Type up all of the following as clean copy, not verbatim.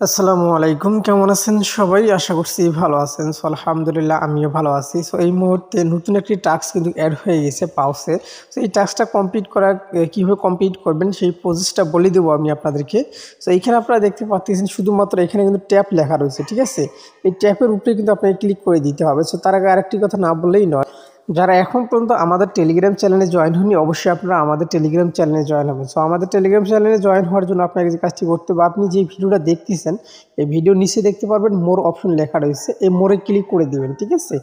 আসসালামু আলাইকুম, কেমন আছেন সবাই? আশা করছি ভালো আছেন। সো আলহামদুলিল্লাহ আমিও ভালো আছি। সো এই মুহূর্তে নতুন একটি টাস্ক কিন্তু অ্যাড হয়ে গেছে পাউসে। সো এই টাস্কটা কমপ্লিট করা কীভাবে কমপ্লিট করবেন সেই প্রসেসটা বলে দেবো আমি আপনাদেরকে। সো এইখানে আপনারা দেখতে পাচ্ছেন শুধুমাত্র এখানে কিন্তু ট্যাপ লেখা রয়েছে, ঠিক আছে? এই ট্যাপের উপরে কিন্তু আপনাকে ক্লিক করে দিতে হবে। সো তার আগে আরেকটি কথা না বললেই নয়, যারা এখন পর্যন্ত আমাদের টেলিগ্রাম চ্যানেলে জয়েন হননি অবশ্যই আপনারা আমাদের টেলিগ্রাম চ্যানেলে জয়েন হবেন। সো আমাদের টেলিগ্রাম চ্যানেলে জয়েন হওয়ার জন্য আপনাকে যে কাজটি করতে হবে, আপনি যে ভিডিওটা দেখতেছেন এই ভিডিও নিচে দেখতে পারবেন মোর অপশন লেখা রয়েছে, এই মোরে ক্লিক করে দিবেন, ঠিক আছে?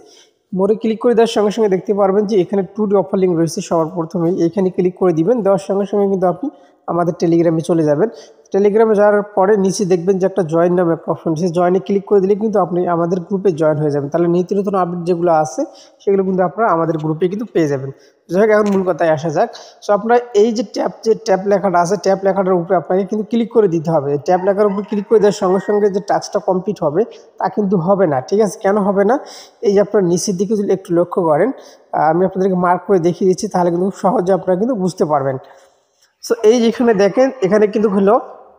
মোরে ক্লিক করে দেওয়ার সঙ্গে সঙ্গে দেখতে পারবেন যে এখানে টু ডি অফার লিঙ্ক রয়েছে। সবার প্রথমেই এখানে ক্লিক করে দিবেন, দেওয়ার সঙ্গে সঙ্গে কিন্তু আপনি আমাদের টেলিগ্রামে চলে যাবেন। টেলিগ্রামে যাওয়ার পরে নিচে দেখবেন যে একটা জয়েন নামে একটা অপশন আছে, জয়েনে ক্লিক করে দিলে কিন্তু আপনি আমাদের গ্রুপে জয়েন হয়ে যাবেন। তাহলে নিত্য নতুন আপডেট যেগুলো আছে সেগুলো কিন্তু আপনারা আমাদের গ্রুপে কিন্তু পেয়ে যাবেন। যাই হোক, এখন মূল কথায় আসা যাক। সো আপনার এই যে ট্যাপ লেখাটা আছে, ট্যাপ লেখাটার উপরে আপনাকে কিন্তু ক্লিক করে দিতে হবে। ট্যাপ লেখার উপরে ক্লিক করে দেওয়ার সঙ্গে সঙ্গে যে টাস্কটা কমপ্লিট হবে তা কিন্তু হবে না, ঠিক আছে? কেন হবে না? এই যে আপনার নিচের দিকে যদি একটু লক্ষ্য করেন, আমি আপনাদেরকে মার্ক করে দেখিয়ে দিচ্ছি, তাহলে কিন্তু খুব সহজে আপনারা কিন্তু বুঝতে পারবেন। সো এই যেখানে দেখেন এখানে কিন্তু হলো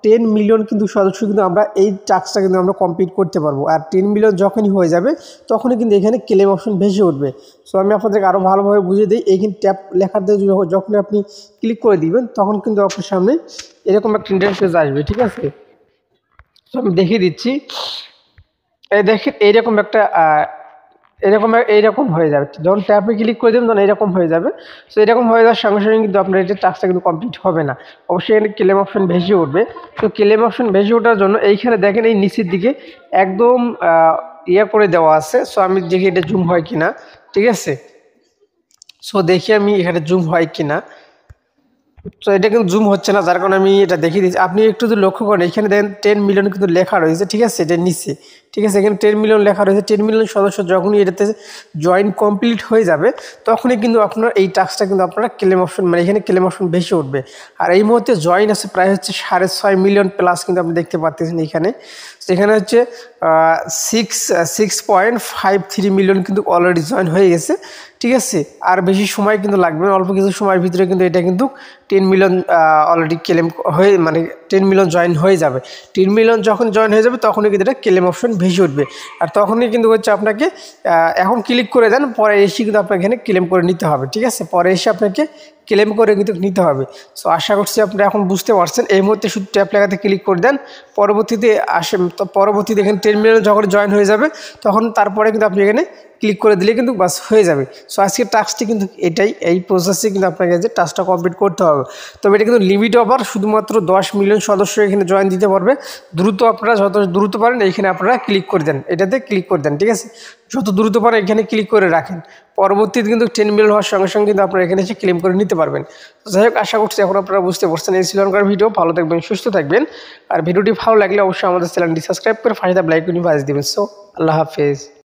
10 মিলিয়ন কিন্তু সদস্য কিন্তু আমরা এই টাস্কটা কিন্তু আমরা কমপ্লিট করতে পারবো। আর 10 মিলিয়ন যখনই হয়ে যাবে তখনই কিন্তু এখানে ক্লেম অপশন ভেসে উঠবে। সো আমি আপনাদেরকে আরও ভালোভাবে বুঝিয়ে দিই। এইখানে ট্যাপ লেখাতে যখন আপনি ক্লিক করে দিবেন তখন কিন্তু আপনার সামনে এরকম একটা ইন্টারফেস আসবে, ঠিক আছে? সো আমি দেখিয়ে দিচ্ছি। এই দেখেন এইরকম হয়ে যাবে। যখন ট্যাপে ক্লিক করে দেবেন তখন এইরকম হয়ে যাবে। সো এরকম হয়ে যাওয়ার সঙ্গে সঙ্গে কিন্তু আপনার এই যে টাস্কটা কিন্তু কমপ্লিট হবে না। অবশ্যই এখানে ক্লেম অপশন ভেসে উঠবে। তো ক্লেম অপশন ভেসে ওঠার জন্য এইখানে দেখেন এই নিচের দিকে একদম করে দেওয়া আছে। সো আমি দেখি এটা জুম হয় কিনা, ঠিক আছে? সো দেখি আমি এখানে জুম হয় কিনা। তো এটা কিন্তু জুম হচ্ছে না, যার কারণে আমি এটা দেখিয়ে দিচ্ছি। আপনি একটু যদি লক্ষ্য করেন এখানে দেখেন 10 মিলিয়ন কিন্তু লেখা রয়েছে, ঠিক আছে? এটার নিচে, ঠিক আছে? এখানে 10 মিলিয়ন লেখা রয়েছে। 10 মিলিয়ন সদস্য যখনই এটাতে জয়েন কমপ্লিট হয়ে যাবে তখনই কিন্তু আপনার এই টাস্কটা কিন্তু আপনারা ক্লেম অপশন মানে এখানে ক্লেম অপশন ভেসে উঠবে। আর এই মুহূর্তে জয়েন আছে প্রায় হচ্ছে 6.5 মিলিয়ন প্লাস কিন্তু আপনি দেখতে পাচ্ছেন এখানে। সেখানে হচ্ছে 6.53 মিলিয়ন কিন্তু অলরেডি জয়েন হয়ে গেছে, ঠিক আছে? আর বেশি সময় কিন্তু লাগবে না, অল্প কিছু সময়ের ভিতরে কিন্তু এটা কিন্তু 10 মিলিয়ন অলরেডি ক্লেম হয়ে মানে 10 মিলিয়ন জয়েন হয়ে যাবে। 10 মিলিয়ন যখন জয়েন হয়ে যাবে তখনই কিন্তু এটা ক্লেম অপশন ভেসে উঠবে। আর তখনই কিন্তু হচ্ছে আপনাকে এখন ক্লিক করে দেন, পরে এসে কিন্তু আপনাকে এখানে ক্লেম করে নিতে হবে, ঠিক আছে? পরে এসে আপনাকে ক্লেম করে কিন্তু নিতে হবে। সো আশা করছি আপনি এখন বুঝতে পারছেন। এই মুহূর্তে শুধু ট্যাপ লেখাতে ক্লিক করে দেন, পরবর্তীতে এখানে 10 মিলিয়ন যখন জয়েন হয়ে যাবে তখন তারপরে কিন্তু আপনি এখানে ক্লিক করে দিলে কিন্তু বাস হয়ে যাবে। সো আজকের টাস্কটি কিন্তু এটাই, এই প্রসেসে কিন্তু আপনাকে যে টাস্কটা কমপ্লিট করতে হবে। তবে এটা কিন্তু লিমিট ওভার, শুধুমাত্র 10 মিলিয়ন সদস্য এখানে জয়েন দিতে পারবে। দ্রুত আপনারা যত দ্রুত পারেন এইখানে আপনারা ক্লিক করে দেন, এটাতে ক্লিক করে দেন, ঠিক আছে? যত দ্রুত পারেন এখানে ক্লিক করে রাখেন। পরবর্তীতে কিন্তু 10 মিলিয়ন হওয়ার সঙ্গে সঙ্গে কিন্তু আপনারা এখানে এসে ক্লেম করে নিতে পারবেন। তো যাই হোক, আশা করছি এখন আপনারা বুঝতে পারছেন। এই শ্রীলঙ্কার ভিডিও। ভালো থাকবেন, সুস্থ থাকবেন। আর ভিডিওটি ভালো লাগলে অবশ্যই আমাদের চ্যানেলটি সাবস্ক্রাইব করে পাশে থাকা বেল আইকনটি বাজিয়ে দিবেন। সো আল্লাহ হাফেজ।